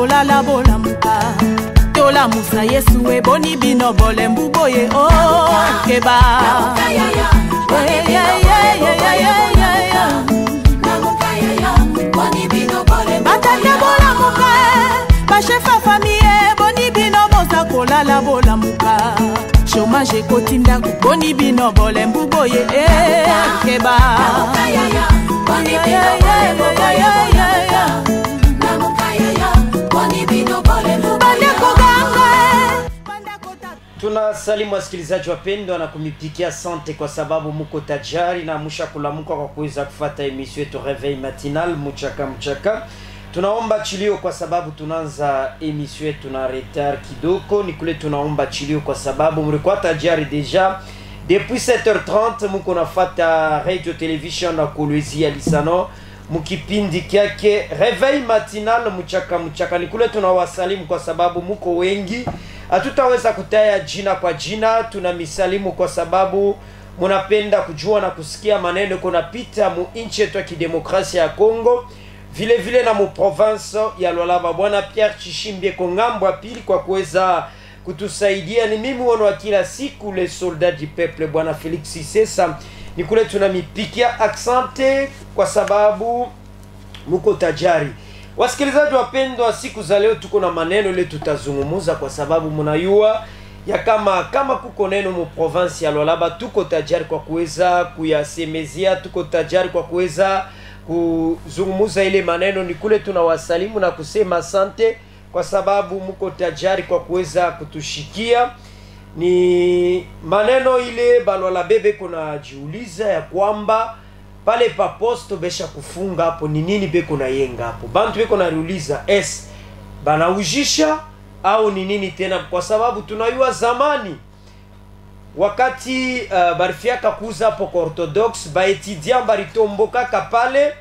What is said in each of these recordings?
tolala bolamuka tolamusa Yesu eboni bino bolembu boye o keba batate bolamuka bashefa famille boni bino boza kolala bolamuka chômage ekotinda boni bino bolembu boye keba Tunasalimu wasikilizaji wapendwa na kumipikia asante kwa sababu muko tajari na musha kulamuka kwa kuweza kufuata emission yetu Réveil Matinal mchaka. Tunaomba chilio kwa sababu tunaanza emission yetu na retard kidogo. Ni kule tunaomba chilio kwa sababu mlikuwa tajari deja. Depuis 7h30 muko nafuata radio television na Kolwezi ya Lisano mukipindi kyake Réveil Matinal mchaka. Ni kule tunawasalimu kwa sababu muko wengi. Hatutaweza kutaya jina kwa jina, tunamisalimu kwa sababu munapenda kujua na kusikia maneno kunapita mu nchi yetu ya kidemokrasia ya Kongo, vile vile na mu province ya Lualaba. Bwana Pierre Tshimbie kongambo ya pili kwa kuweza kutusaidia. Ni mimi wono wa kila siku le soldat du peuple Bwana Felix Sisesa. Ni kule tunamipikia asante kwa sababu muko tajari. Wasikilizaji wapendwa, siku za leo tuko na maneno ile tutazungumuza kwa sababu mnayua ya kama kuko neno mu province ya Lualaba tuko tajari kwa kuweza kuyasemezea, tuko tajari kwa kuweza kuzungumuza ile maneno. Ni kule tunawasalimu na kusema asante kwa sababu mko tajari kwa kuweza kutushikia. Ni maneno ile Baluala bebe kuna jiuliza ya kwamba pale pa posto besha kufunga hapo ni nini beko na yenga hapo. Bantu beko na riuliza bana ujisha au ni nini tena, kwa sababu tunayua zamani wakati barifiaka kuza hapo kwa orthodox baetidia baritomboka kapale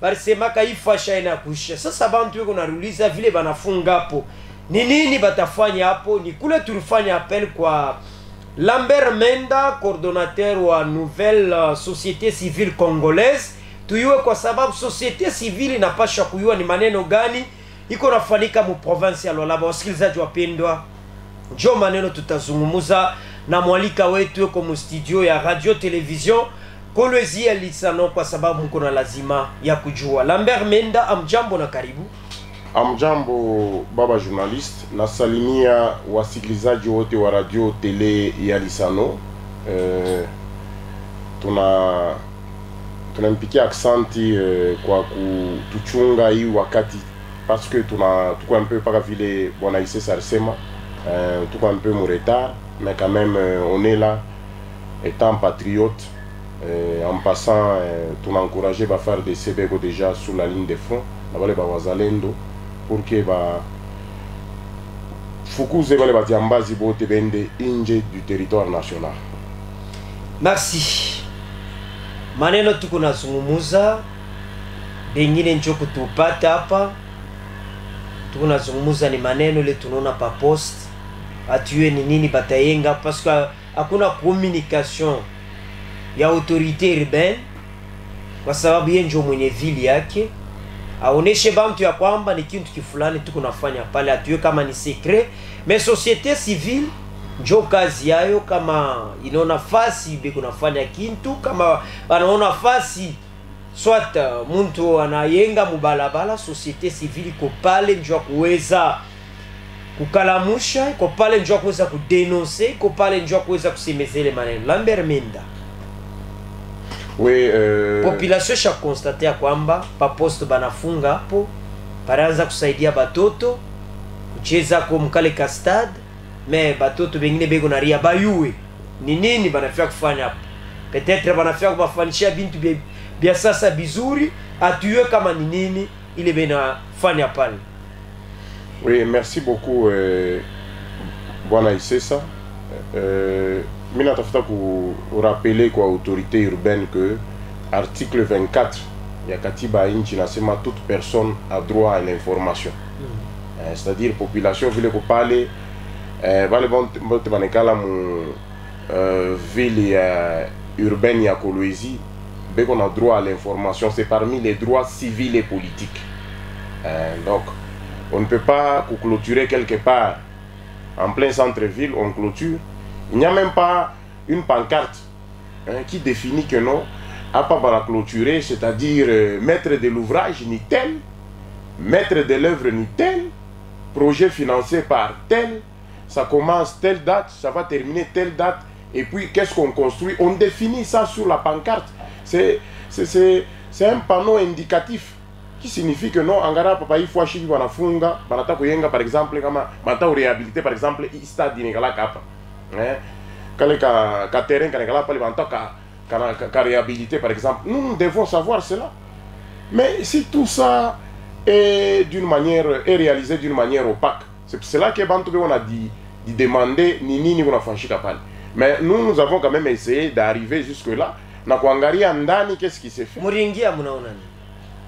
barisemaka ifasha ina kuisha. Sasa bantu beko na riuliza vile banafunga hapo ni nini batafanya hapo. Ni kule tulifanya appel kwa Lambert Menda, coordonnateur wa nouvelle société civile congolaise, tuyue kwa sababu société civile inapasha kuyua ni maneno gani iko nafanyika mu province ya Lualaba. Wasikilizaji wapendwa, jo maneno tutazungumuza na mwalika wetu yuko mu studio ya radio television Kolwezi ya Lisano kwa sababu mko na lazima ya kujua. Lambert Menda, amjambo na karibu. Amjambo baba journaliste, nasalimia wasikilizaji wote wa radio tele ya Lisano. Tunampikia aksanti kwa kutuchunga hii wakati parce que tuko un peu pas vile bwana Isesa alisema, tuko un peu en retard mais quand même on est là étant patriote. En passant tunencourager ba faire des CBgo déjà sur la ligne de front na wale ba wazalendo pour que ba fukuze wale batiambazi bote bende inje du territoire national. Merci. Maneno tuko nazungumuza bengine njo kutupata hapa. Tuko nazungumuza ni maneno ile tunaona pa post atuye ni nini batayenga parce que hakuna communication ya autorité urbaine kwa sababu yeye ndio mwenye vili yake aoneshe bantu ya kwamba ni kitu kifulani tuko nafanya pale, atuwe kama ni secret. Mais société civile njo kazi yayo, kama inaona fasi beko nafanya kintu, kama wanaona fasi soit muntu anayenga mubalabala, société civile iko pale njo kuweza kukalamusha, iko pale njo kuweza kudenoncer, iko pale njo kuweza kusemezele maneno. Lambert Menda, oui, population sha constate ya kwamba pa poste banafunga hapo paraanza kusaidia batoto kucheza kwa mkale ka stade, mais batoto bengine bego na ria bayue ni nini banafia kufanya hapo. Peut-être banafia kubafanisha bintu bia sasa bizuri, atuye kama ni nini ile bena fanya pale. Oui, merci beaucoup bwana Isesa. Mimi natafuta ku rappeler kwa autorité urbaine que article 24 ya katiba nchi nasema toute personne a droit à l'information. C'est-à-dire population vile ko pale vale bote banekala mu ville urbaine ya Kolwezi beko na droit à l'information, c'est parmi les droits civils et politiques. Donc On ne peut pas clôturer quelque part en plein centre-ville, on clôture. Il n'y a même pas une pancarte qui définit que non, à pas la clôturer, c'est-à-dire maître de l'ouvrage ni tel, maître de l'œuvre ni tel, projet financé par tel, ça commence telle date, ça va terminer telle date, et puis qu'est-ce qu'on construit? On définit ça sur la pancarte. C'est un panneau indicatif qui signifie que non, angara papa il faut acheter wanafunga, banata kuyenga par exemple, kama mata réhabiliter par exemple, stade d'inégala kapa. Quand ka terrain kanegala pali banata ka réhabiliter par exemple, nous devons savoir cela. Mais si tout ça est réalisé d'une manière opaque, c'est pour cela que Bantoube on a dit de demander ni on a franchi capable. Mais nous avons quand même essayé d'arriver jusque là. Na kuangalia ndani qu'est-ce qui s'est fait. Muringia munaona.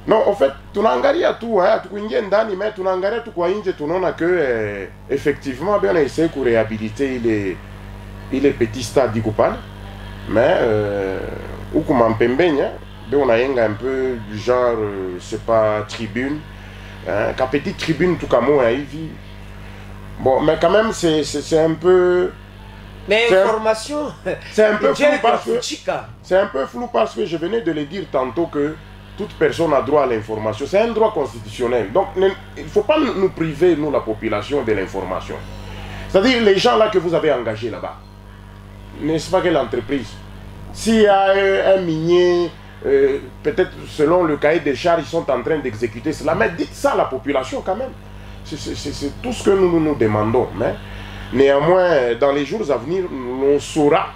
Non, en fait, tunaangalia tout, tukuingia ndani, mais tunaangalia tout kwa nje, tunaona que effectivement bien on a essayé de réhabiliter les petits stades d'Ikupane. Mais ou comme en Pembenya, on a un peu du genre c'est pas tribune, qu'à petite tribune tout comme moi ici. Bon, mais quand même c'est un peu. Mais information. C'est un peu flou parce que c'est un peu flou parce que je venais de le dire tantôt que toute personne a droit à l'information. C'est un droit constitutionnel. Donc il ne faut pas nous priver, nous la population, de l'information. C'est-à-dire les gens là que vous avez engagés là-bas, n'est-ce pas quelle entreprise? S'il y a un minier, peut-être selon le cahier des charges, ils sont en train d'exécuter cela. Mais dites ça à la population quand même. C'est tout ce que nous demandons. Mais néanmoins, dans les jours à venir, on saura.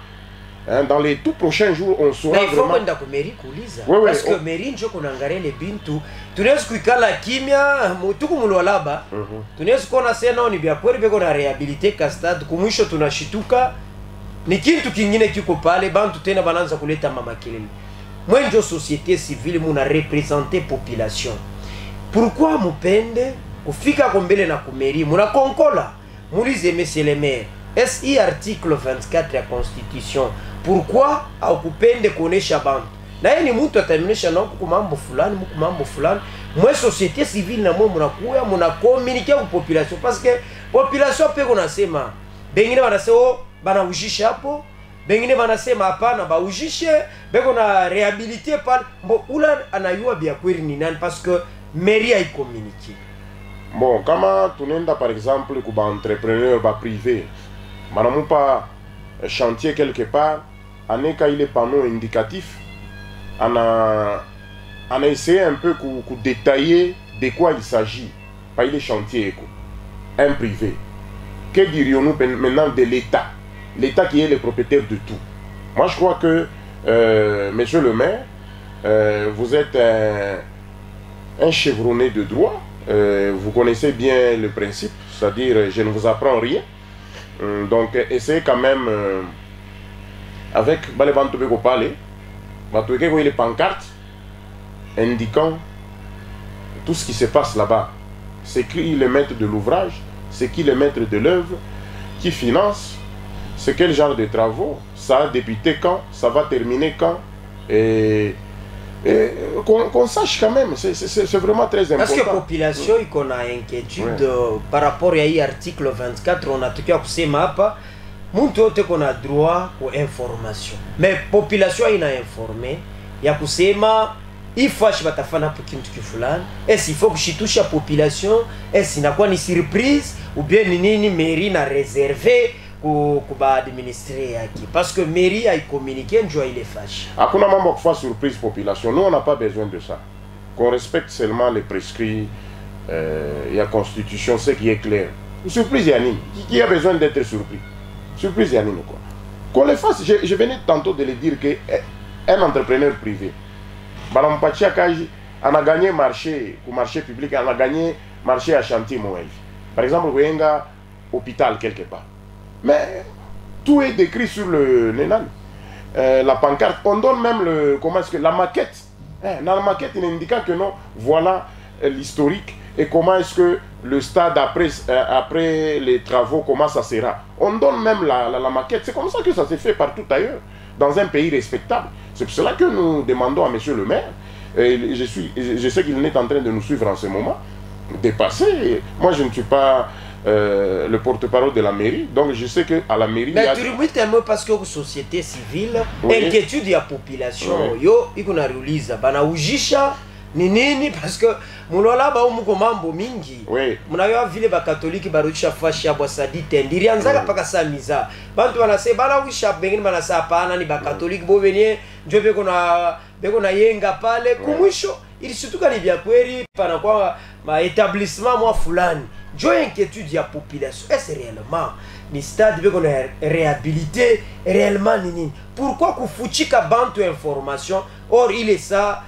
Dans les tout prochains jours, on saura. Mais il faut qu'on ait mairie kuliza. Parce que mairie njo kunangare le bintu. Tunaweza kuikala kimya mutuku mulwalaba. Tunaweza kuona sena ni vya kweli beko na rehabilite kastad kumwisho tunashituka. Ni kitu kingine kiko pale bantu tena bananza kuleta mama kelele. Mwenjo société civile muna représenter population. Pourquoi mupende kufika kombele na kumeri muna konkola? Mulize monsieur le maire. SI article 24 ya constitution. Pourquoi akupende kuonesha bantu? Na yeye ni mtu atamenesha na huko mambo fulani, huko mambo fulani. Mwe société civile na mwe mnakuya muna communiquer ku population parce que population peko nasema bengine wanasema bana ujishe hapo, bengine wanasema hapana ba ujishe, beko na réhabiliter pale. Mbo ula anayua bia kweli ni nani parce que mairie ai communiquer. Bon, kama tunenda par exemple ku ba entrepreneur ba privé, manamu pa chantier quelque part, aneka ile panneau indicatif, ana essayé un peu ku détailler de quoi il s'agit, pas les chantiers un privé. Que dirions-nous maintenant de l'État? L'État qui est le propriétaire de tout. Moi je crois que, monsieur le maire, vous êtes un chevronné de droit, vous connaissez bien le principe, c'est-à-dire je ne vous apprends rien. Donc essayez quand même avec les Bantobeko parler, les pancartes indiquant tout ce qui se passe là-bas. C'est qui le maître de l'ouvrage, c'est qui le maître de l'œuvre, qui finance, c'est quel genre de travaux, ça a débuté quand, ça va terminer quand, et qu'on sache quand même, c'est vraiment très important. Parce que la population, qu'on a inquiétude par rapport à l'article 24, on a tout cas kusema hapa, mtu yote qu'on a droit aux informations. Mais la population ina informé, ya kusema il faut que batafana hapo kitu kifulani, est-ce il faut kushitusha population, est-ce inakuwa ni surprise ou bien ni nini mairie na réservé kuba administrer yaki, parce que mairie a communiqué njo il est fâché. Hakuna mambo kufa surprise population, nous on n'a pas besoin de ça. Qu'on respecte seulement les prescrits, la constitution, ce qui est clair. Surprise Yanine, qui a besoin d'être surpris? Surprise Yanine quoi. Qu'on le fasse, je venais tantôt de le dire que un entrepreneur privé, Madame Pachia Kaji, on a gagné marché public, on a gagné marché à chantier Moël. Par exemple, vous avez un hôpital quelque part. Mais tout est décrit sur le Nénan. La pancarte, on donne même la maquette. Dans la maquette, il indique que non, voilà l'historique et comment est-ce que le stade après les travaux, comment ça sera. On donne même la maquette. C'est comme ça que ça s'est fait partout ailleurs, dans un pays respectable. C'est pour cela que nous demandons à monsieur le maire, et je sais qu'il est en train de nous suivre en ce moment, dépassé. Moi, je ne suis pas le porte-parole de la mairie, donc je sais qu'à la mairie... Mais tu remontes un peu parce que la société civile, inquiétude de la population, yo, il y a une bana ujisha, nini, parce que mulola ba umuko mambo mingi. Muna yo vile ba catholique ba rucha fashi ya bosadi tendiri anzaka paka samiza. Bantu wanase bana ujisha bengine bana sa pana ni ba catholique bo venir, njo beko na yenga pale kumwisho ili situka ni vya kweli pana kwa ma établissement moi fulani. Jo inquiétude ya population. Est-ce réellement ni stade beko na réhabilité réellement nini? Pourquoi kufuchika bantu information? Or il est ça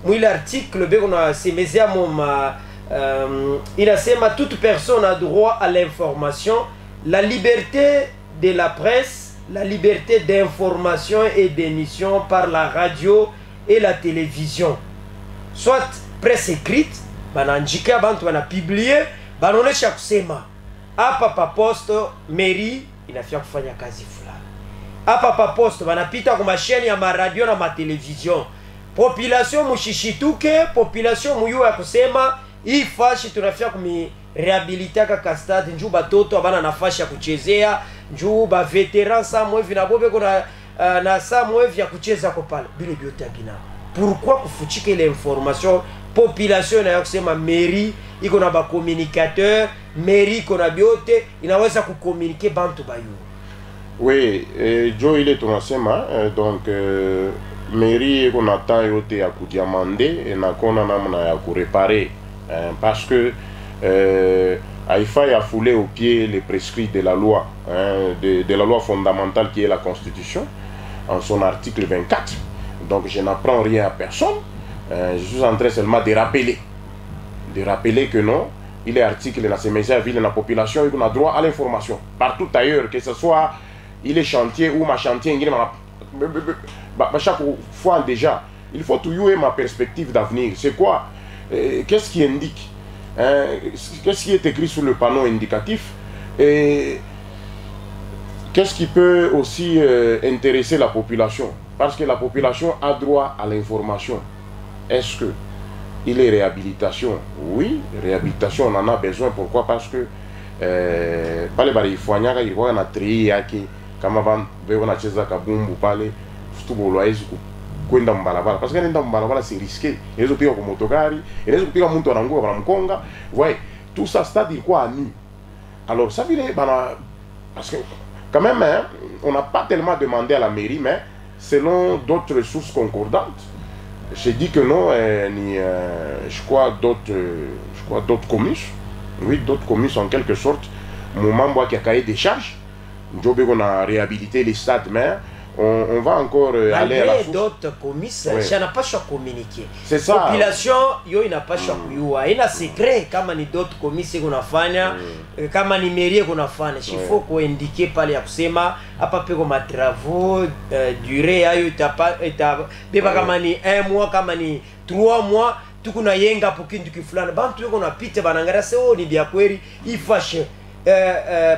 moi l'article beko na semezea moma il asema toute personne a droit à l'information, la liberté de la presse, la liberté d'information et d'émission par la radio et la télévision, soit presse écrite bananjika bantu wanapublier banaonesha kusema hapa pa poste mairie inafia kufanya kazi fulani, hapa pa poste banapita kwa masheni ya maradio na matelevision, population mushishituke, population muyu ya kusema hii fashi tunafia kumi rehabilitaka kastade njuu batoto abana nafasi ya kuchezea, njuu ba veteran sa mwevi na bobe kuna na sa mwevi ya kucheza kwa pale bile biote abina. Pourquoi kufuchika ile information? Population na kusema mairie iko na ba communicateur, mairie iko na biote inaweza kucommuniquer bantu bayo. Oui, Joe il est tunasema donc mairie iko na temps yote ya kudiamande na kona namna ya kureparer parce que il a foulé au pied les prescrits de la loi, de la loi fondamentale qui est la Constitution, en son article 24. Donc je n'apprends rien à personne, je suis en train seulement de rappeler que non, il est article dans ces messages, ville, dans la population, il a droit à l'information. Partout ailleurs, que ce soit il est chantier ou ma chantier, chaque fois déjà, il faut toujours ma perspective d'avenir. C'est quoi? Qu'est-ce qui indique? Qu'est-ce qui est écrit sur le panneau indicatif? Et qu'est-ce qui peut aussi intéresser la population? Parce que la population a droit à l'information. Est-ce que il est réhabilitation? Oui, réhabilitation, on en a besoin. Pourquoi? Parce que pale bari ifanyaka ilikuwa na tri yake kama bana wanacheza kabumbu pale futubolo haizi kwenda mbalabala, parce que nenda mbalabala c'est risqué, inaweza kupiga kwa motokari, inaweza kupiga mtu anangua kwa mkonga. Ouais, tout ça stade ilikuwa à nu. Alors ça vile bana, parce que quand même on n'a pas tellement demandé à la mairie, mais selon d'autres sources concordantes, j'ai dit que non, je crois d'autres communes, oui, d'autres communes en quelque sorte, mon membre qui a cahier des charges, on a réhabilité les stades, mais on va encore aller à la source. D'autres communes, ça n'a pas choix communiquer. C'est ça. Population, yo ina pas choix kuyua. Ina secret kama ni d'autres communes kunafanya, kama ni mairie kunafanya. Il faut ko indiquer pale ya kusema hapa peko ma travaux durée ayo beba kama ni 1 mois, kama ni 3 mois, tukuna yenga pokintu kifulana. Bantu yoko na pite banangara se ni bia kweli ifashe.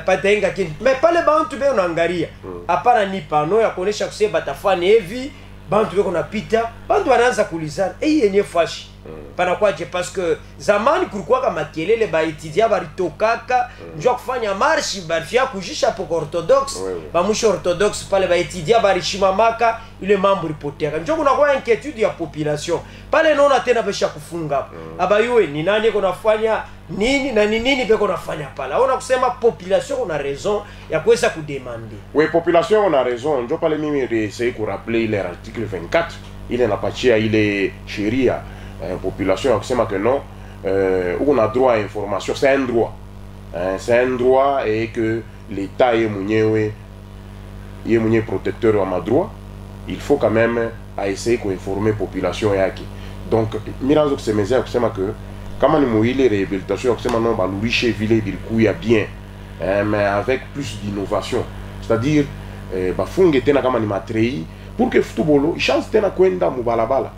Patenga kintu mais pale bantu be unaangalia hapana ni pano ya kuonesha kusema batafani hivi, bantu beko napita, bantu wanaanza kulizana yenye fashi pana kwaje, parce que zamani kulikuwa kama kelele ba étudiant baritokaka njoo kufanya marche barifia kujisha poko orthodoxe ba musho orthodoxe pale ba étudiant barishimamaka ile mambo ripoteka, njoo kuna kwa inquiétude ya population pale, naona tena besha kufunga abayue ni nani kunafanya nini na nini beko nafanya pale. On a kusema population on a raison ya kuweza kudemander. Oui, population on a raison. Njoo pale mimi essayer ku rappeler ile article 24 ile napachia ile sheria population ya kusema que non, on a droit à information, c'est un droit. C'est un droit et que l'État est mwenyewe protecteur wa madroit. Il faut quand même essayer ko informer population yake. Donc mirazo kusemezea kusema que kama ni muile réhabilitation ya kusema non balurishe vile bilikuya bien, mais avec plus d'innovation, c'est-à-dire bafunge tena kama ni matrei pour que futubolo chance tena kwenda mubalabala,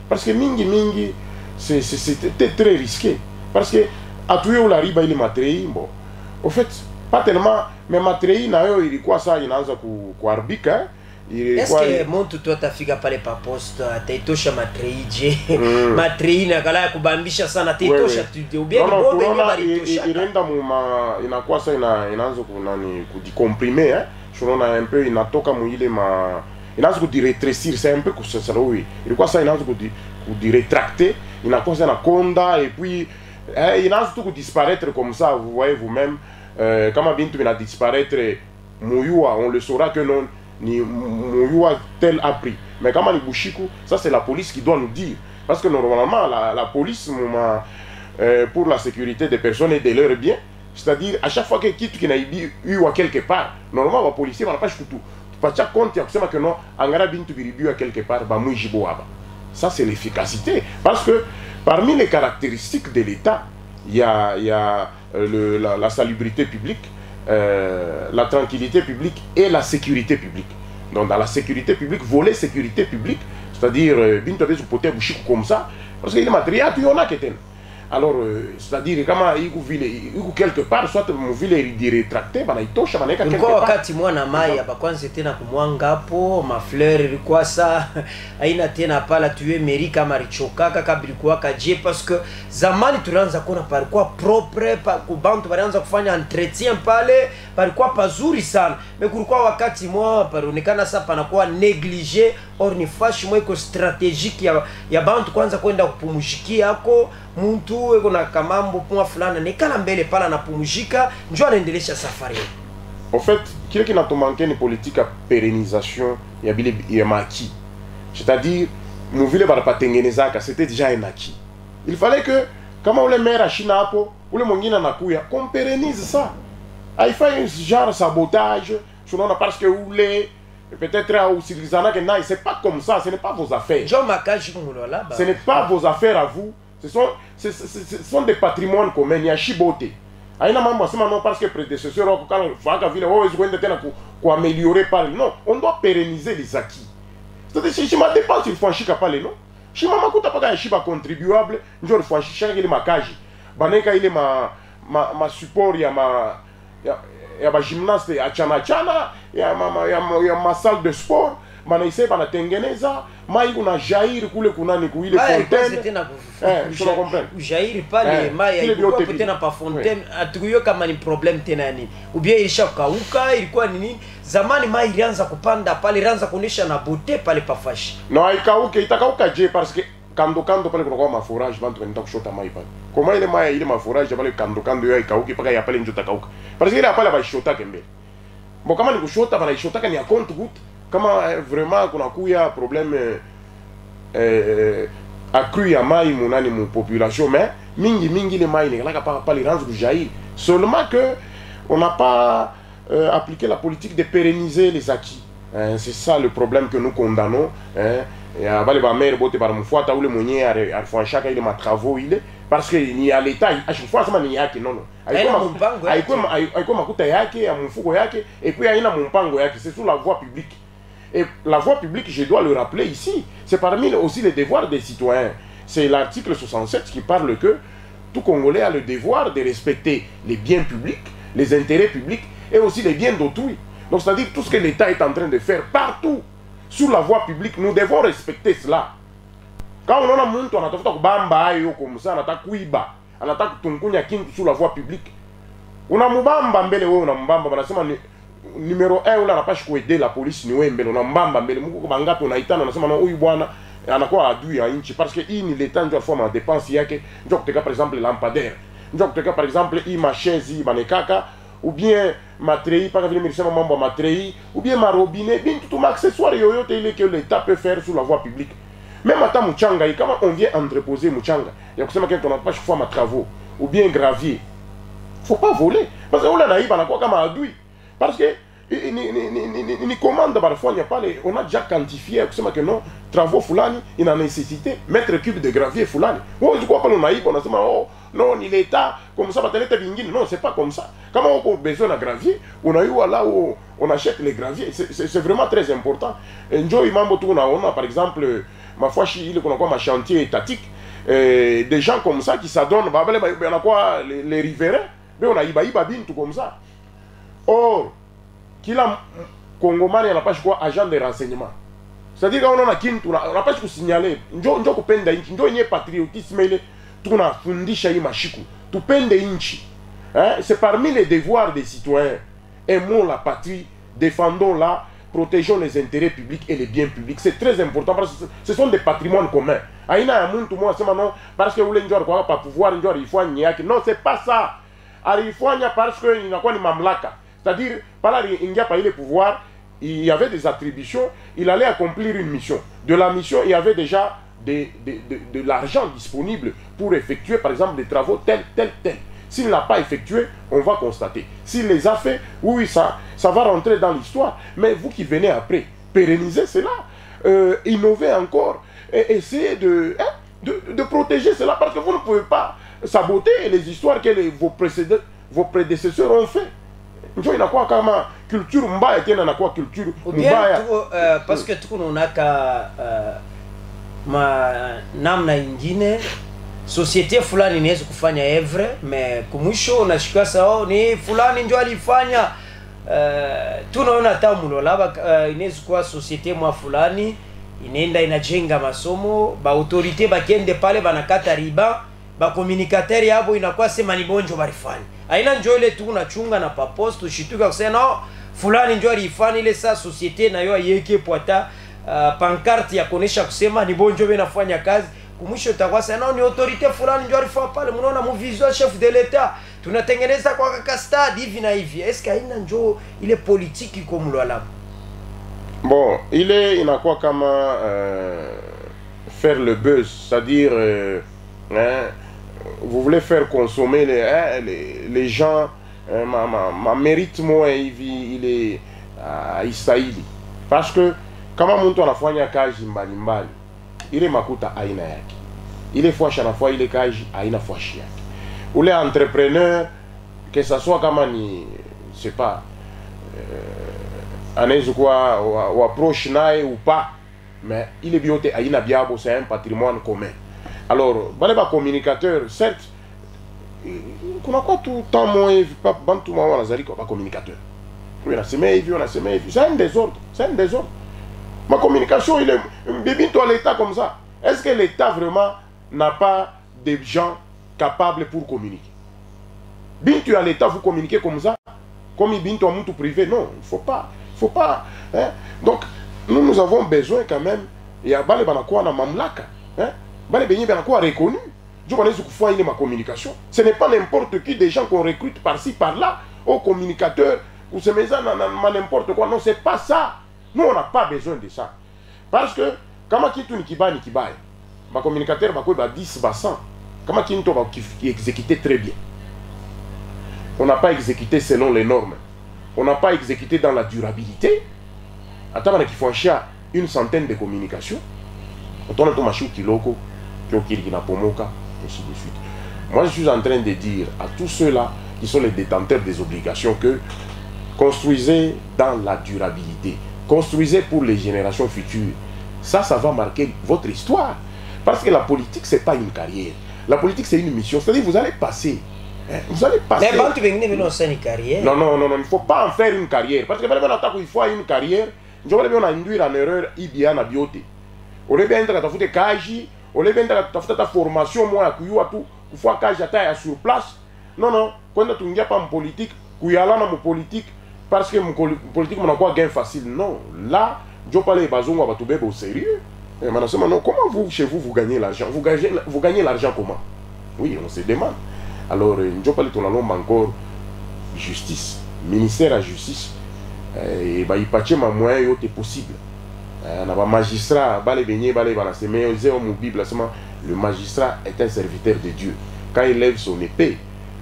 parce que mingi c'était très risqué, parce que atuye la riba ile matrei bon au fait pas tellement, mais matrei nayo ilikuwa saa inaanza kuharibika Est-ce que mtu tu atafika pale pa poste ataitosha matreije matreina kala kubambisha sana ataitosha tu bien bombe il inaenda muma inakuwa sasa inaanza kunani kudikomprimer tunaona un peu inatoka muile ma inaanza kudiretrécir, c'est un peu que ça oui ilikuwa sasa inaanza kudiretracter, inakuwa sasa na konda et puis inaanza tu disparaître comme ça, vous voyez vous-même kama bintu bina disparaître muyua on le saura que non ni muyua tel a pris, mais kama ni bushiku ça c'est la police qui doit nous dire, parce que normalement la police pour la sécurité des personnes et de leurs biens, c'est-à-dire à chaque fois que kitu kina eu à quelque part normalement les policiers va pas chukutu pas chaque compte ya kusema que non angara bintu biribiwa quelque part ba muijibo aba. Ça c'est l'efficacité, parce que parmi les caractéristiques de l'État il y a la salubrité publique, la tranquillité publique et la sécurité publique. Donc dans la sécurité publique, volet sécurité publique, c'est-à-dire bintu bezu poter bushiku comme ça, parce que il matériel tu y en a keten. Alors c'est-à-dire kama iko quelque part soit mu vile rétracté bana itosha bana quelque part. Wakati mwana mai hapa kwanza tena kumwanga hapo ma fleur ilikuwa sa haina tena pala tuwe meri kama richokaka kabla kwa kaje, parce que zamani tulianza kuona palikuwa propre pa kubantu walianza kufanya entretien pale palikuwa pazuri sana, mais kulikuwa wakati mwa paronekana sasa panakuwa négligé, or ni fashi mwa iko stratégique ya bantu kwanza kwenda kupumshikia yako mtu eko na kamambo kwa fulana nekala mbele pala anapumzika njoo anaendelesha safari. En fait, kile kinatumanke ni politique ya pérennisation ya bile ya maki. C'est-à-dire nous vile bala patengenezaka c'était déjà un acquis. Il fallait que kama ule maire ashina hapo ule mwingine anakuya qu'on pérennise ça. Haifai genre sabotage, sinon parce que ule peut-être à usilizana que non, c'est pas comme ça, ce n'est pas vos affaires. Jean Makaji là. Ce n'est pas vos affaires à vous. Ce sont des patrimoines communs. Il y a chiboté. Aïna mambo asema non parce que prédécesseur quand faka vile wewe ukwenda tena ku améliorer pale. Non, on doit pérenniser les acquis. C'est-à-dire si ma dépense il faut enchika pale non. Si mama kuta paka shiba contribuable, njoo faut enchika ile makaji. Baneka ile ma support ya ba gymnaste ya chana ya ma salle de sport. Banaise banatengeneza mai kuna jairi kule kunani kuile fontaine je comprends jairi pale mai ilikuwa tena pa fontaine atukuyo kama ni problem tena nini ubia ilishakauka ilikuwa nini zamani mai ilianza kupanda pale ilianza kuonesha na bote pale pa fashi no haikauke itakauka je parce que kando pale kuna kwa maforage bantu wanataka kushota mai pale kama ile mai ile maforage pale kando yo haikauki paka ya pale ndio takauka parce que ile pale ba shota kembe bon kama ni kushota bana shota ni ya compte goutte kama vraiment kuna kuya problème accru ya mai munani mu population, mais mingi les mai ne kala pas les rangs du jaillir seulement que on n'a pas appliqué la politique de pérenniser les acquis. C'est ça le problème que nous condamnons. Et à bale ba mère bote par mfuata ule mwenye alifanya shaka ile matravaux ile parce que ni à l'état à chaque fois sama ni yake non haikuwa makuta yake ya mfuko yake et puis haina mpango yake, c'est sur la voie publique. Et la voie publique, je dois le rappeler ici, c'est parmi aussi les devoirs des citoyens. C'est l'article 67 qui parle que tout Congolais a le devoir de respecter les biens publics, les intérêts publics et aussi les biens d'autrui. Donc c'est-à-dire tout ce que l'État est en train de faire partout sur la voie publique, nous devons respecter cela. Quand on a un monde, on a kubamba comme ça, on a kuiba, on a tunkunya kintu sur la voie publique. On a mubamba mbele wewe on a mubamba banasema numéro 1 ula anapashi kuaider la police ni wewe mbele unambamba mbele mko bangapi unaitana unasema na huyu bwana anakuwa adui ya nchi parce que hii ni l'État ndio forme en dépense yake ndio kuteka par exemple lampadaire ndio kuteka par exemple hii machezi banekaka ou bien matrei pas vile milisema mambo matrei ou bien marobine bien tout accessoire yoyote ile que l'État peut faire sur la voie publique. Même hata mchanga hii kama on vient entreposer mchanga ya kusema que on anapashi kufanya travaux ou bien gravier, faut pas voler parce que ule naiba anakuwa kama adui. Parce que ni commande parfois, on a déjà quantifié que non, travaux fulani, il a nécessité mètre cube de gravier fulani. Oh, je crois pas on a dit, on a dit, oh, non, ni l'État, comme ça, non, c'est pas comme ça. Quand on a besoin de gravier, on a eu là où on achète les graviers, c'est vraiment très important. Enjoy Mambo, on a par exemple, ma foi, il y a un chantier étatique, des gens comme ça qui s'adonnent, on a quoi, les riverains, mais on a iba bin tout comme ça. Or, kila Congomani anapaswa kuwa agent de renseignement. C'est-à-dire qu'on a kintu unapaswa kusignaler njo kupenda nchi, njo yenye patriotisme ile tunafundisha hii mashiku. Tupende nchi. Hein? C'est parmi les devoirs des citoyens. Aimons la patrie, défendons-la, protégeons les intérêts publics et les biens publics. C'est très important parce que ce sont des patrimoines communs. Aïna ya muntu moi c'est non parce que ule njor kwa pas pouvoir njor ifanye yake. Non, c'est pas ça. Alifanya parce que inakuwa ni mamlaka. C'est-à-dire par là il n'y a pas eu le pouvoir, il y avait des attributions, il allait accomplir une mission. De la mission, il y avait déjà de l'argent disponible pour effectuer par exemple des travaux tels. S'il n'a pas effectué, on va constater. S'il les a fait, oui, ça va rentrer dans l'histoire. Mais vous qui venez après, pérennisez cela, innover encore, et essayer de protéger cela, parce que vous ne pouvez pas saboter les histoires que vos prédécesseurs ont fait. Il y a quoi comme culture mbaya, il y a quoi culture mbaya. Parce que tout le monde a namna ingine societe fulani inaweza kufanya evre me kumwisho unashika sao ni fulani ndio alifanya. Tunaona hata mulolaba inaweza kuwa societe mwa fulani inaenda inajenga masomo ba autorite bakende pale banakata riba ba communicateur yabo inakuwa sema ni bonjo barifanya aina njoo ile tu unachunga na papost ushituka kusema no fulani ndio alifanya ile sa societe na yo yeke pota pancarte ya kuonesha kusema ni bonjo benafanya kazi. Kumwisho utakuwa sana ni autorite fulani ndio alifanya pale, mnaona mvizio chef de l'etat tunatengeneza kwa kaka stade hivi na hivi. Est-ce que haina njoo ile politique comme Lualaba? Bon, il inakuwa kama faire le buzz, c'est-à-dire vous voulez faire consommer les gens, ma mérite moi hivi ile isaidi, parce que kama mtu anafanya kazi mbalimbali ile makuta aina yake, ile fwashi anafua ile kazi aina fwashi yake. Ule entrepreneur que ça soit kama ni c'est pas anaweza kuwa approche naye ou pas, mais ile biote aina biabo, c'est un patrimoine commun. Alors bale ba communicateur certes kuna kwa tout temps moi pas bantu mwa wanazali kwa communicateur. Oui, on a semé hivi, c'est un désordre, Ma communication, il est bébito à l'État comme ça. Est-ce que l'État vraiment n'a pas des gens capables pour communiquer? Bintu à l'État, vous communiquez comme ça? Comme bintu à monde privé? Non, il ne faut pas. Hein? Donc, nous avons besoin quand même. Il y a Bale Banakwa na Mamlaka. Bale Benye Banakwa reconnu. Je connais ce que fait ma communication. Ce n'est pas n'importe qui, des gens qu'on recrute par-ci, par-là, aux communicateurs, ou ce maison, n'importe quoi. Non, c'est pas ça. Nous, on n'a pas besoin de ça. Parce que, quand tu es ma communicateur va 10, 100. Comment tu es exécuté très bien. On n'a pas exécuté selon les normes. On n'a pas exécuté dans la durabilité. Attends, il faut une centaine de communications. On a tout kiloko, pomoka, ainsi de suite. Moi, je suis en train de dire à tous ceux-là qui sont les détenteurs des obligations que construisez dans la durabilité. Construisez pour les générations futures. Ça va marquer votre histoire. Parce que la politique, ce n'est pas une carrière. La politique, c'est une mission. C'est-à-dire vous allez passer. Vous allez passer. Mais quand tu veux une carrière. Non, il ne faut pas en faire une carrière. Parce que il faut une carrière. Je vais induire en erreur Ibia na biote. On est bien dans ta kaji, on est bien dans ta formation, moi, à Kuyou, à tout, il faut kaji à sur place. Non, quand tu n'as pas en politique, Kuyala na mon politique, parce que mon politique n'a pas gain facile. Non, là, je parle de bazongo à tout au sérieux. Et maintenant, comment vous, chez vous, vous gagnez l'argent? Vous gagnez l'argent comment? Oui, on se demande. Alors, je parle de ton nom encore justice, ministère à justice. Et il patche ma moyen est possible. Le magistrat, le magistrat est un serviteur de Dieu. Quand il lève son épée,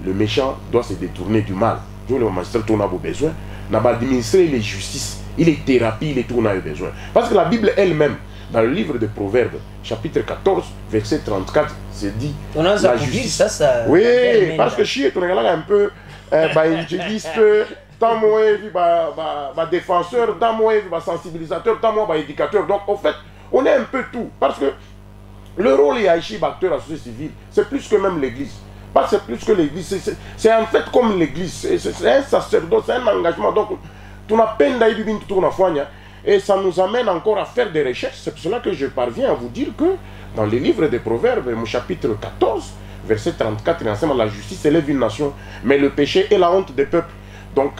le méchant doit se détourner du mal. Le magistrat tourne à vos besoins. N'a pas administré les justices, il est thérapie, il est tourné à vos besoins. Parce que la Bible elle-même, dans le livre de Proverbes, chapitre 14, verset 34, c'est dit la justice. Ça, oui, parce que je suis un peu évangéliste. Tant moi, défenseur, tant moi, sensibilisateur, tant moi, éducateur. Donc, en fait, on est un peu tout. Parce que le rôle est acteur à la société civile, c'est plus que même l'église. Pas c'est plus que l'église, c'est en fait comme l'église. C'est un sacerdoce, c'est un engagement. Donc, tunapenda hivi bintu tunafanya, et ça nous amène encore à faire des recherches. C'est pour cela que je parviens à vous dire que dans le livre des Proverbes, mon chapitre 14, verset 34, il enseigne la justice élève une nation, mais le péché est la honte des peuples. Donc,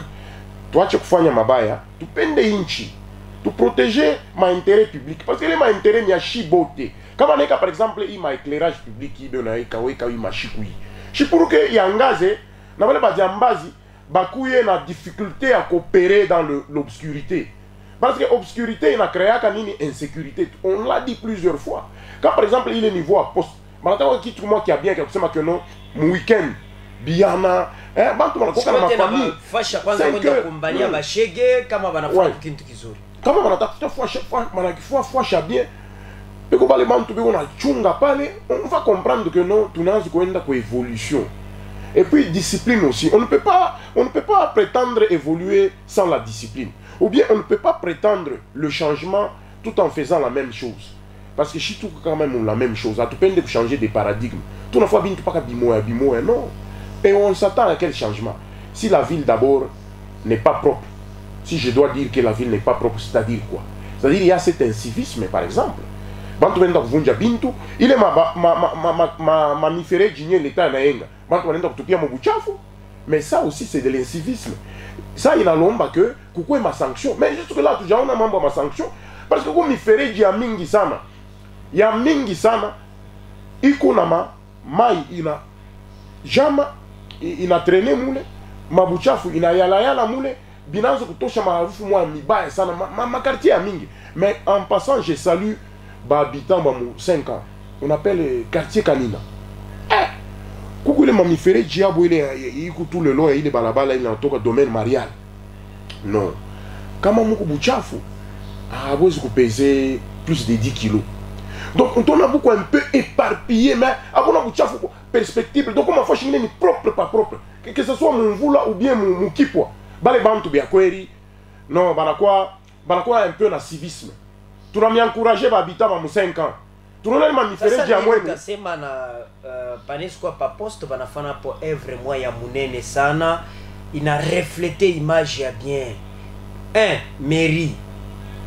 toi tu kufanya mabaya, tu pende inchi, tu protéger ma intérêt public, parce que les ma intérêt ni a chiboté. Comme on est par exemple, il ma éclairage public, il donne un kawe ma chikoui. Je pour que yangaze, na vale ba diambazi, bakouye na difficulté à coopérer dans l'obscurité. Parce que l'obscurité, il a créé une insécurité. On l'a dit plusieurs fois. Quand par exemple, il est niveau à poste, qui tout le monde qui a bien quelque chose que non, mon week-end, biana, hein, bantu ma koka na ma famille. Fasha kwanza kwenda kumbalia bashege kama banafanya kitu kizuri. Kama wanatafuta fasha bien. Peko bale bantu beko na chunga pale, on va comprendre que non, tunaanza kwenda kwa évolution. Et puis discipline aussi. On ne peut pas prétendre évoluer sans la discipline. Ou bien on ne peut pas prétendre le changement tout en faisant la même chose. Parce que si tout quand même la même chose, tu peux changer des paradigmes. Tout la fois bien tu pas bimoya, non. Et on s'attend à quel changement? Si la ville d'abord n'est pas propre, si je dois dire que la ville n'est pas propre, c'est-à-dire quoi? C'est-à-dire il y a cet incivisme par exemple. Bantu wenda kuvunja bintu, ile mamifere jinye l'État naenga. Bantu wenda kutupia mobuchafu. Mais ça aussi c'est de l'incivisme. Ça il a l'omba que kukwe ma sanction. Mais jusque là tu jaona mambo ma sanction parce que comme mifereji ya mingi sana. Ya mingi sana iko na mai ina jama ina traîner mule, mabuchafu ina yala mule, binanzo kutosha maarufu mwa mibaya sana ma quartier ya mingi. Mais en passant je salue habitant bamu 5 ans. On appelle quartier Kanina. Kuku ile mamifere diabo ile iko tout le long ile balabala ile natoka domaine marial. Non. Kama muku buchafu hawezi kupeser plus de 10 kilos. Donc on a beaucoup un peu éparpillé mais abona buchafu perspective. Donc comment faut chiner ni propre pas propre. Que ce soit mon vula ou bien mon kipwa. Bale bantu bia kweri. Non, banakuwa un peu na civisme. Tunamiencourager babita ba 5 ans. Tunaona mamifere ya mwenu. Nasema na panesco pa poste banafana po evre mwa ya munene sana ina refléter image ya bien. Mairie.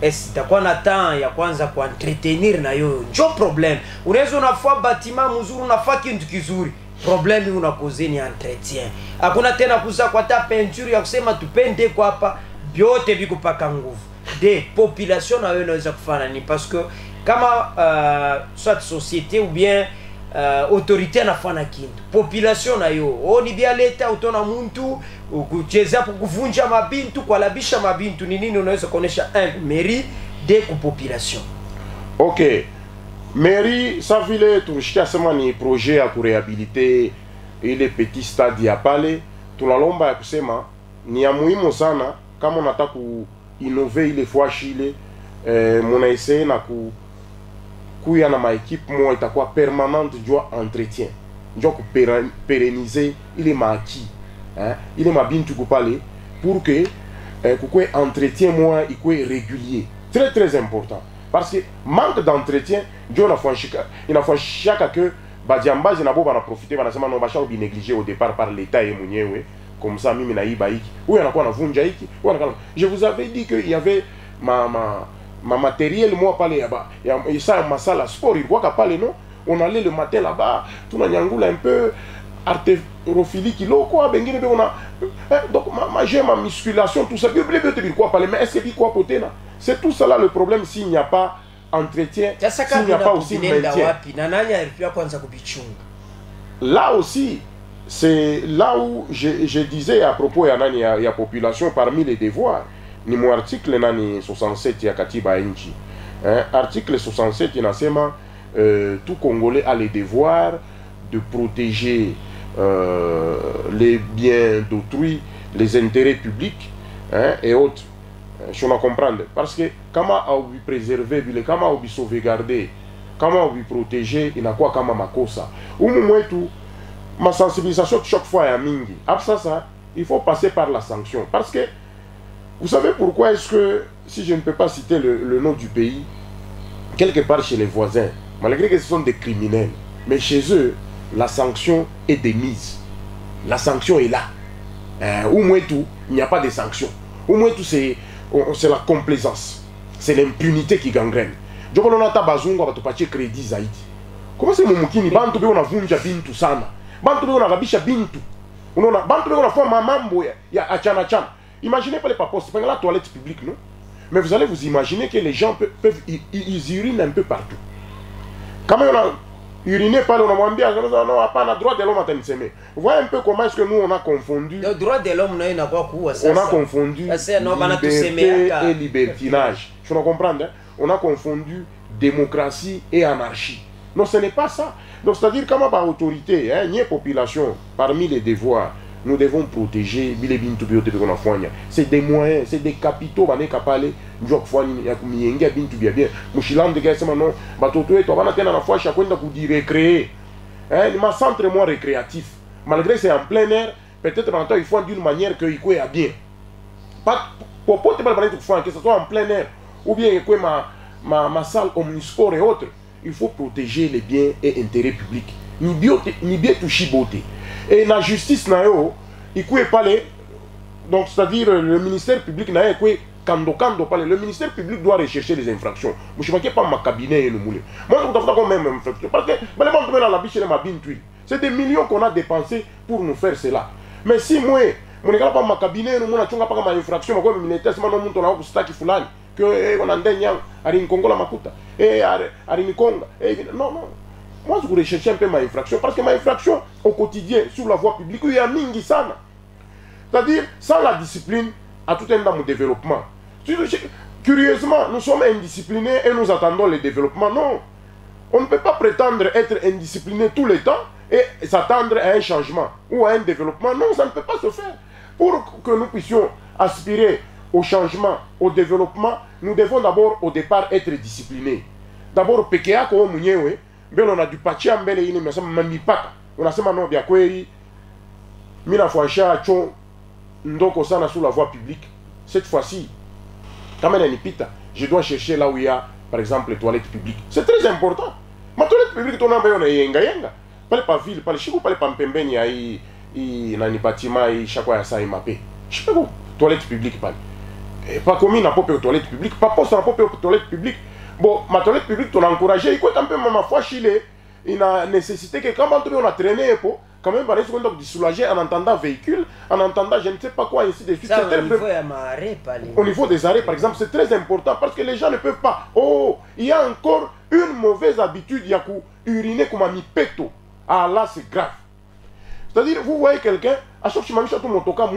Est takuwa na temps ya kwanza ku entretenir na yo. Njo problem. Unaweza unafua bâtiment mzuri unafua kitu kizuri. Problème unakoze ni entretien. Hakuna tena kuza kwa ta peinture ya kusema tupende kwa hapa byote biko paka nguvu. De population na yo naweza kufanya ni parce que kama soit société ou bien autorité anafanya kintu population na yo ni bia leta utona muntu kucheza kuvunja mabintu kualabisha mabintu ni nini unaweza kuonesha mairie de ku population. OK. Mairie sa vile tulishikia sema ni projet ya kuréhabiliter ile petit stade ya pale tunalomba ya kusema ni ya muhimu sana kama unataka innover ile fois chile mona essayer na kuya na ma équipe moi itakuwa permanente jua entretien jua ku pérenniser ile ma acquis ile mabintu kupale pour que kukwe entretien moi ikwe régulier très important parce que manque d'entretien jua na fashika que badiambazi na boba na profiter banasema no basha obi négligé au départ par l'état et mwenyewe comme ça mimi na iba hiki huyu anakuwa anavunja hiki huyu anakuwa. Je vous avais dit que il y avait ma matériel moi pale ya ça masala sport ilikuwa pale non on allait le matin là-bas tunanyangula un peu artérophilie kilo quoi bengine be on a donc j'ai ma musculation tout ça bien quoi pale mais est-ce que quoi potena c'est tout ça là le problème s'il n'y a pas entretien s'il n'y a pas aussi maintien. Là aussi c'est là où je disais à propos ya nani ya population parmi les devoirs ni mon article nani 67 ya katiba nchi article 67 inasema tout Congolais a le devoir de protéger les biens d'autrui, les intérêts publics et autres. Je ne comprends pas parce que comment on veut préserver, comment on veut sauvegarder, comment on veut protéger, il n'a quoi comme makosa. Ou moins tout ma sensibilisation chaque fois est mingi. Après ça, il faut passer par la sanction. Parce que, vous savez pourquoi est-ce que, si je ne peux pas citer le nom du pays, quelque part chez les voisins, malgré que ce sont des criminels, mais chez eux, la sanction est démise. La sanction est là. Au moins tout, il n'y a pas de sanction. Au moins, tout c'est la complaisance. C'est l'impunité qui gangrène. Je vois que bazungu va te pacher crédit zaidi. Comment c'est mon mukini? Bantu be on a vunja bintu sana. Bantu be on a rabisha bintu. On a bantu be on a fait mamambo ya achana chana. Imaginez pas les papos, c'est pas la toilette publique, non? Mais vous allez vous imaginer que les gens peuvent ils urinent un peu partout. Quand même on a uriné par on a moins bien, non, pas le droit de l'homme à t'enseigner. Vous voyez un peu comment est-ce que nous on a confondu. Le droit de l'homme n'a pas quoi. On a confondu liberté et libertinage. Je ne comprends pas. On a confondu démocratie et anarchie. Non, ce n'est pas ça. Donc, c'est-à-dire, comme par autorité, ni population, parmi les devoirs, nous devons protéger. C'est des moyens, c'est des capitaux. On est capable de recréer. Un centre moins récréatif. Malgré que c'est en plein air, peut-être en temps il faut d'une manière que il est bien. Pas pour que ce soit en plein air ou bien que ma salle omnisport et autres. Il faut protéger les biens et intérêts publics. Ni bien toucher beauté. Et la justice, il faut parler. Donc, c'est-à-dire, le ministère public n'a pas le ministère public doit rechercher les infractions. Je ne sais pas ma cabinet. Moi, je ne sais pas même infraction. Parce que c'est des millions qu'on a dépensés pour nous faire cela. Mais si moi, je ne sais pas ma cabinet, je ne sais pas ma infraction, je ne sais pas ma que on a un Congo la makuta Konga non moi je voulais chercher un peu ma infraction parce que ma infraction au quotidien sur la voie publique il y a mingi sana, c'est-à-dire sans la discipline à tout un dans mon développement. Curieusement nous sommes indisciplinés et nous attendons le développement. Non, on ne peut pas prétendre être indiscipliné tout le temps et s'attendre à un changement ou à un développement. Non, ça ne peut pas se faire. Pour que nous puissions aspirer au changement, au développement, nous devons d'abord au départ être disciplinés. D'abord, Pekea ko munyewe, on a du pachi ambele ine mais ça mamipaka. On a sema non bien kweli. Mina fwacha cho ndoko sana sur la voie publique. Cette fois-ci, quand même pita, je dois chercher là où il y a par exemple les toilettes publiques. C'est très important. Ma toilette publique ton ambe on yenga. Pas pas ville, pas chico, pas pas pembeni ai na ni bâtiment ai chaque ya ça mapé. Je sais pas toilette publique pas. Pas commis n'a pas aux toilettes publiques, pas poste n'a pas aux toilettes publiques. Bon, ma toilette publique, tu l'as encouragé, il faut un peu ma foi chiller. Il a nécessité que quand on a traîné, quand même, par exemple, de soulager en entendant véhicule, en entendant je ne sais pas quoi, ainsi de suite. Ça, au niveau des arrêts, par exemple, c'est très important parce que les gens ne peuvent pas. Oh, il y a encore une mauvaise habitude, il y a uriner comme un péto. Ah là, c'est grave. C'est-à-dire, vous voyez quelqu'un, à chaque fois que je mon toka,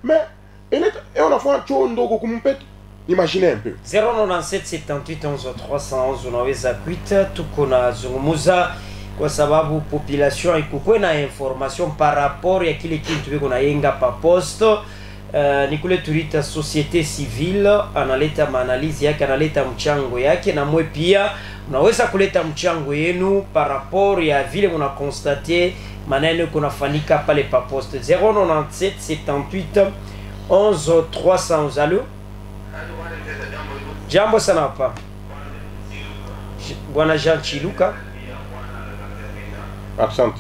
mais et on a fait un chondo comme pet. Imaginez un peu. 097 78 11 311 unaweza kuita, tuko na zungumuza kwa sababu population ikukuwe na information par rapport ya kile kitu biko na yenga pa posto. Ni kule tulita societe civile analeta maanalizi yake, analeta mchango yake, na mwe pia unaweza kuleta mchango yenu par rapport ya vile muna constate maneno kunafanyika pale pa poste. 097 78 11 311. Allô? Jambo sana hapa. Bwana Jean Chiluka. Absent.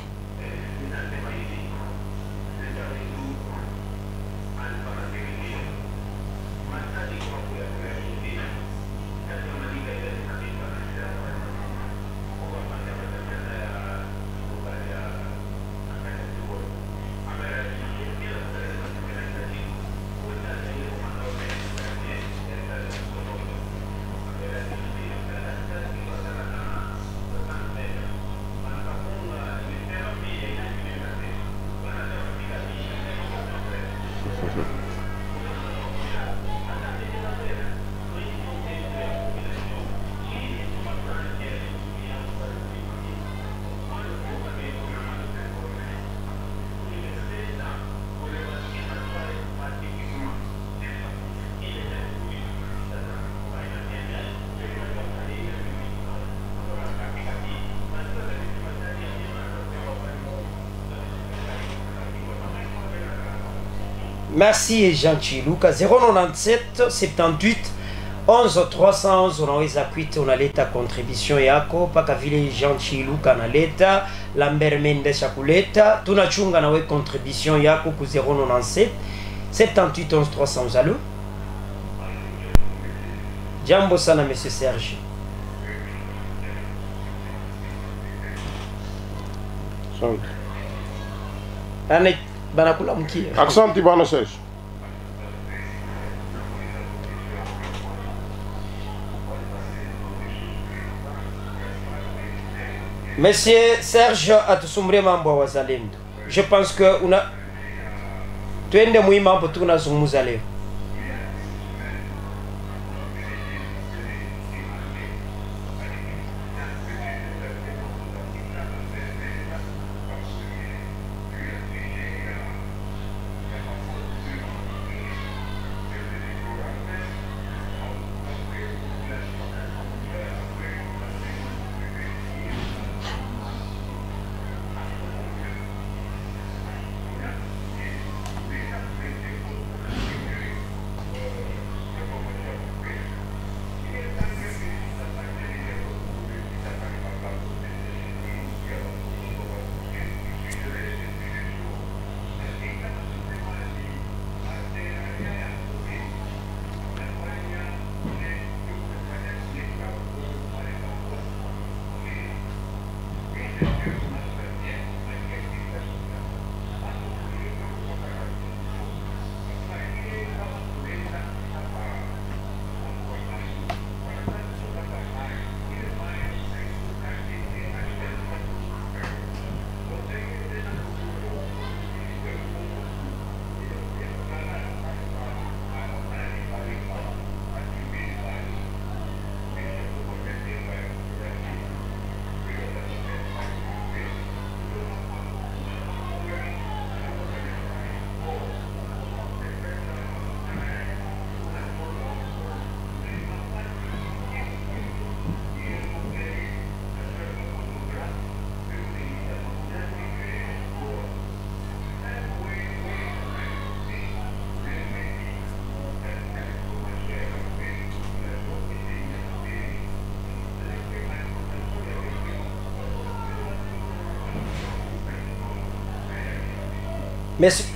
Merci Jean Chiluka. 097 78 11 311 unaweza kuita, unaleta contribution yako paka vile Jean Chiluka analeta, Lambert Mendes akuleta, tunachunga nawe contribution yako ku 097 78 11 300. Allô? Jambo sana, monsieur Serge. Ane banakula mkia. Accent bana Serge. Monsieur Serge atusumbulie mambo ya wazalendo. Je pense que twende muhimu mambo tunazungumza leo.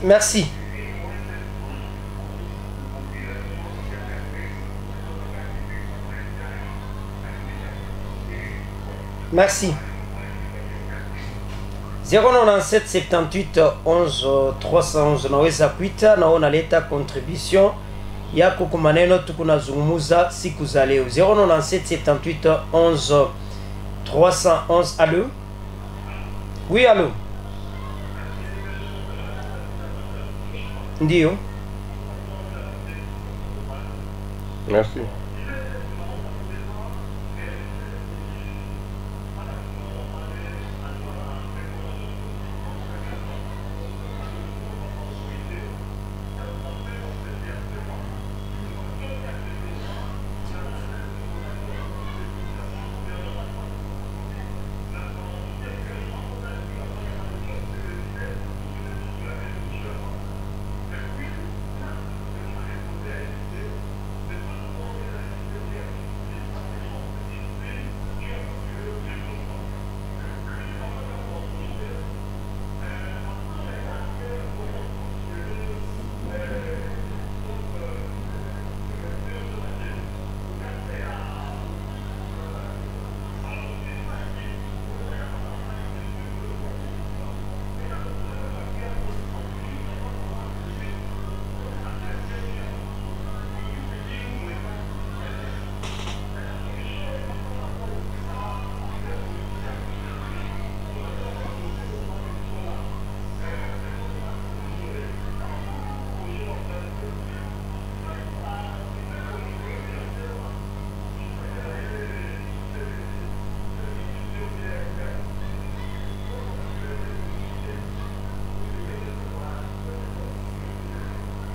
Merci. Merci. 097 78 11 311 naweza kuita na unaleta contribution yako kwa maneno tukunazungumuza siku za leo. 097 78 11 311. Allô? Oui, allô? Ndio. Merci.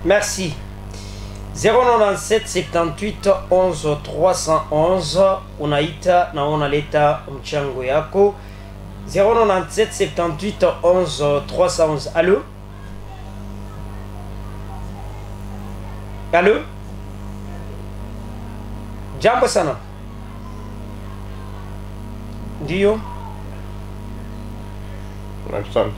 Merci. 097 78 11 311 unaita na unaleta mchango yako. 097 78 11 311. Allô? Allô? Jambo sana. Ndio. Asante.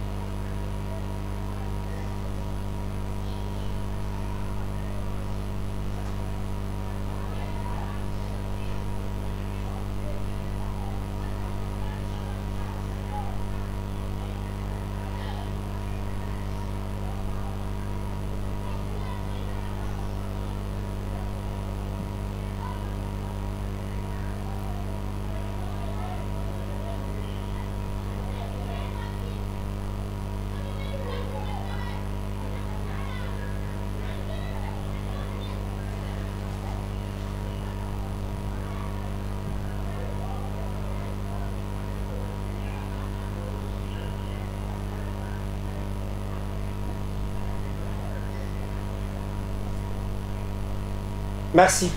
Merci.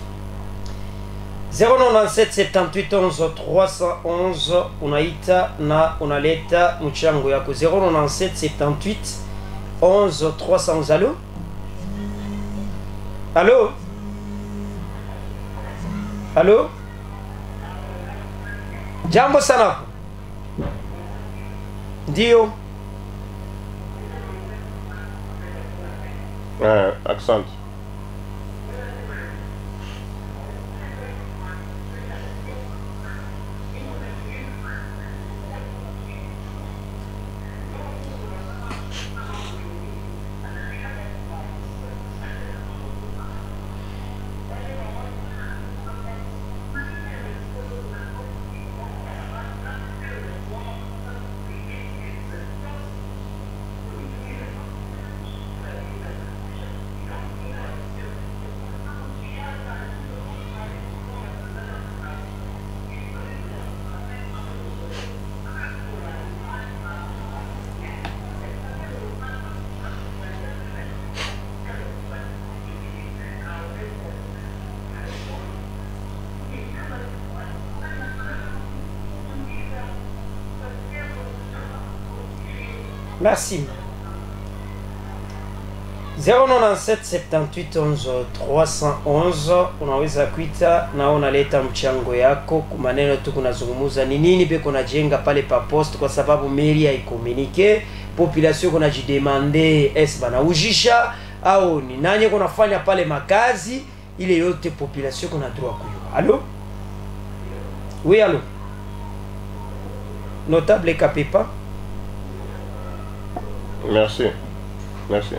097 78 11 311 unaita na unaleta mchango yako. 097 78 11 311. Allô? Allô? Allô? Jambo sana. Ndio. Accent. Merci. 097 78 11 311 unaweza kuita na unaleta mchango yako. Kumaneno tu kunazungumuza ni nini beko najenga pale pa poste, kwa sababu mairie haikomunike population kuna jidemande es bana ujisha au ni nani kunafanya pale makazi ile yote population kuna droit kuyo. Allô? Oui, allô? Notable Kapepa. Merci. Merci.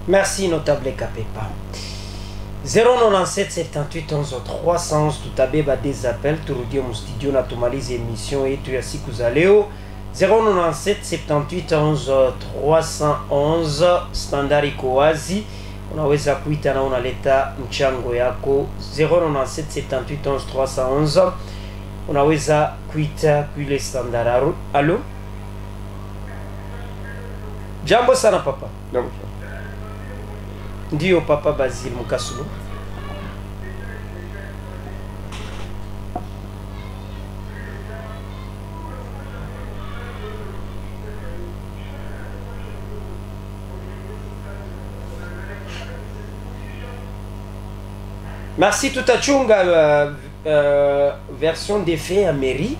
Merci, notable Kapepa. 097 78 11 311 tutabeba des appels turudia mu studio na tumalize emission yetu ya siku za leo. 097 78 11 311 standard iko wazi, unaweza kuita na unaleta mchango yako. 097 78 11 311 unaweza kuita kuile standard. Allô? Jambo sana papa. Jambo. Ndio papa Basil Mukasulu. Merci tutachunga version des faits à mairie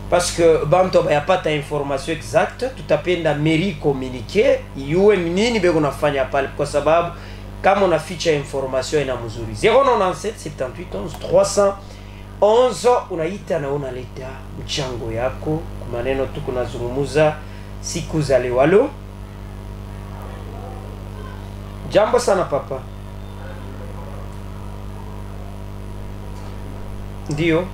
parce que banto ya pata information exacte, tutapenda mairie communiquer iwe nini bego nafanya pale, kwa sababu kama una ficha information ina mzuri 097 78 11 311 unaita na unaleta mchango yako kwa maneno tu kunazungumuza siku za leo. Jambo sana papa. Ndio.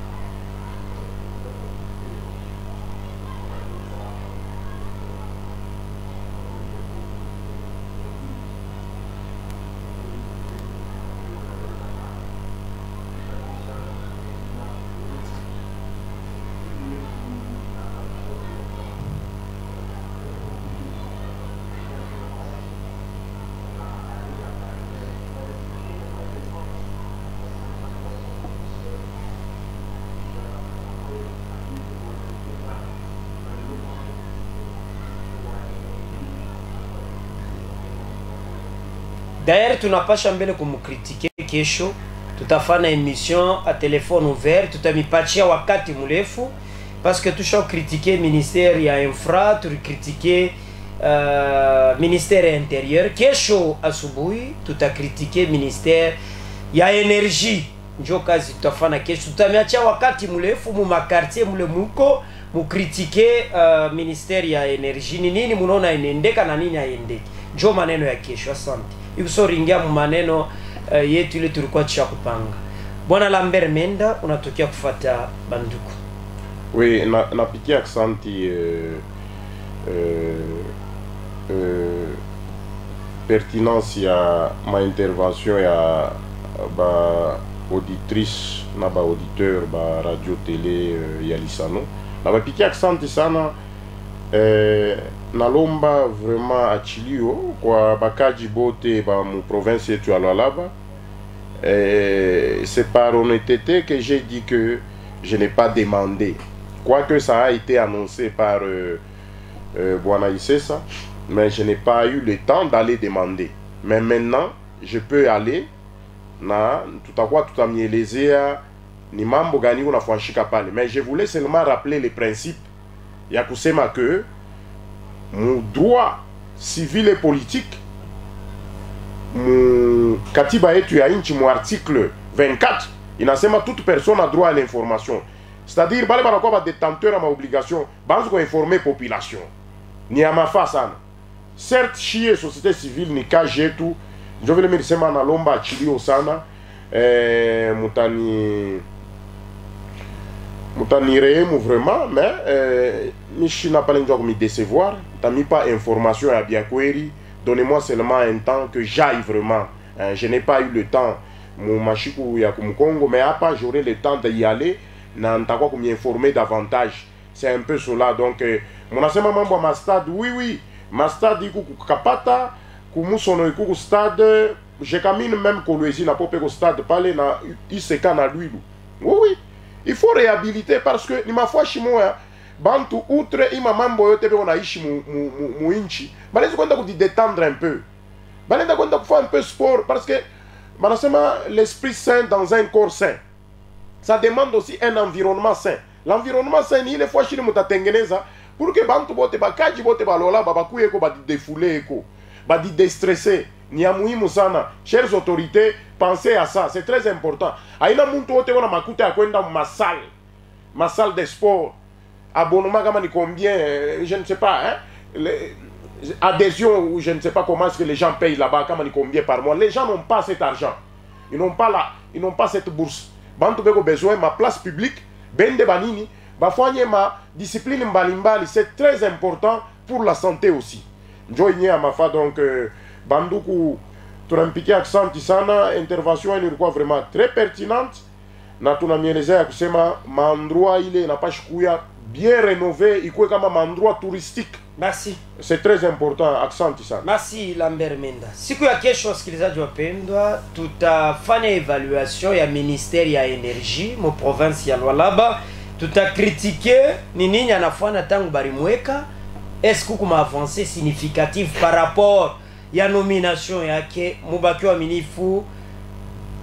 D'ailleurs, tunapasha mbele kumkritike kesho. Tutafanya émission à téléphone ouvert, tutamipatia wakati mrefu parce que tusha critiquer ministère ya infra, tukritiquer ministère intérieur. Kesho asubuhi tutakritiquer ministère ya énergie. Njo kazi tutafanya kesho. Tutamiacha wakati mrefu mu makartier mule muko mukritiquer ministère ya énergie. Ni nini munaona inaendeka na nini haendeki. Njo maneno ya kesho. Asante. Ikusoringia maneno yetu ile tulikuwa tushakupanga. Bwana Lambert Menda, unatokea kufuata banduku. Oui, napitia aksanti pertinence ya ma intervention ya ba auditrice na ba auditeur ba radio télé ya Lisano. Napitia aksanti sana nalomba vraiment achilio kwa bakaji bote ba mu province yetu ya Lualaba. C'est par honnêteté que j'ai dit que je n'ai pas demandé, quoique ça a été annoncé par Bwana Isesa, mais je n'ai pas eu le temps d'aller demander. Mais maintenant je peux aller na tutakuwa tutamielezea ni mambo gani unafanyika pale, mais je voulais seulement rappeler les principes ya kusema que mon droit civil et politique mon katiba yetu ya nchi mu article 24 inasema toute personne a droit à l'information, c'est-à-dire bale banakuwa ba détenteur à ma obligation banzo ko informer population ni amafa sana. Certes chie société civile ni kaje yetu njo vile mimi nisema nalomba achilio sana mutani rehemu vraiment, mais mishi na pale njo me décevoir tami pas information ya bien kweli. Donnez-moi seulement un temps que j'aille vraiment. Je n'ai pas eu le temps. Mon machiku ya Kongo, mais après j'aurai le temps d'y aller. N'entends pas m'informer davantage. C'est un peu cela. Donc, mon asema mambo ma stade, oui, ma stade iku kapata, kumusono iku stade. Je camine même Kolwezi na pope ko stade pale na iseka na lui. Oui, il faut réhabiliter parce que ni ma foi chimoya. Bantu outre ima mambo yote on aishi mu inchi balezi kwenda kudidétendre un peu, balenda kwenda kufanya un peu sport parce que banasema l'esprit sain dans un corps sain, ça demande aussi un environnement sain. L'environnement sain ni ile fois chini mutatengeneza pour que bantu bote bakaji bote balola babakuye ko badidefouler ko badidestresser. Ni ya muhimu sana. Chers autorités, pensez à ça, c'est très important. Aina muntu wote wana makuta ya kwenda ma salle de sport. Abonnement comme ni combien, je ne sais pas, hein, adhésion ou je ne sais pas comment est-ce que les gens payent là-bas, comme ni combien par mois. Les gens n'ont pas cet argent, ils n'ont pas cette bourse. Bantu beko besoin ma place publique, bende banini, bafanye ma discipline mbalimbali, c'est très important pour la santé aussi. Njoinye amafa donc banduku tunampikia aksanti sana, intervention ilikuwa vraiment très pertinente. Na tunamielezea kusema maandroit ile inapashi kuya bien rénové, ikuwe kama maandroit touristique. Merci. C'est très important, aksanti sana. Merci Lambert Menda. Siku ya kesho wasikilizaji wapendwa, tutafanya evaluation ya ministère ya énergie mo province ya Lualaba. Tutakritike ni nini anafanya tangu barimweka. Est-ce que kuma avancé significatif par rapport ya nomination yake mubaki wa minifu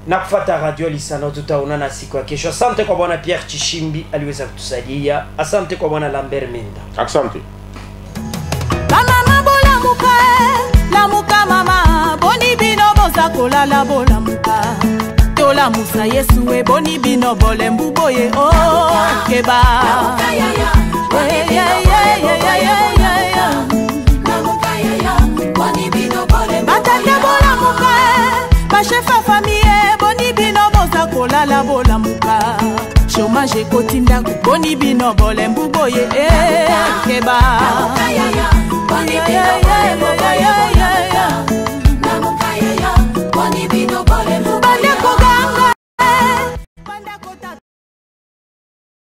na kufuata Radio Lisano. Tutaonana siku ya kesho. Asante kwa bwana Pierre Chishimbi aliweza kutusaidia. Asante kwa bwana Lambert Menda. Asante. Mama bola muka, la muka mama, boni bino boza kola la bola muka. Tola musa Yesu e boni bino bole mbuboye oh keba. Batake bola muka, bachefa famille boni bino boza kola la bola muka. Chômage kotinda boni bino bole mbuboye keba.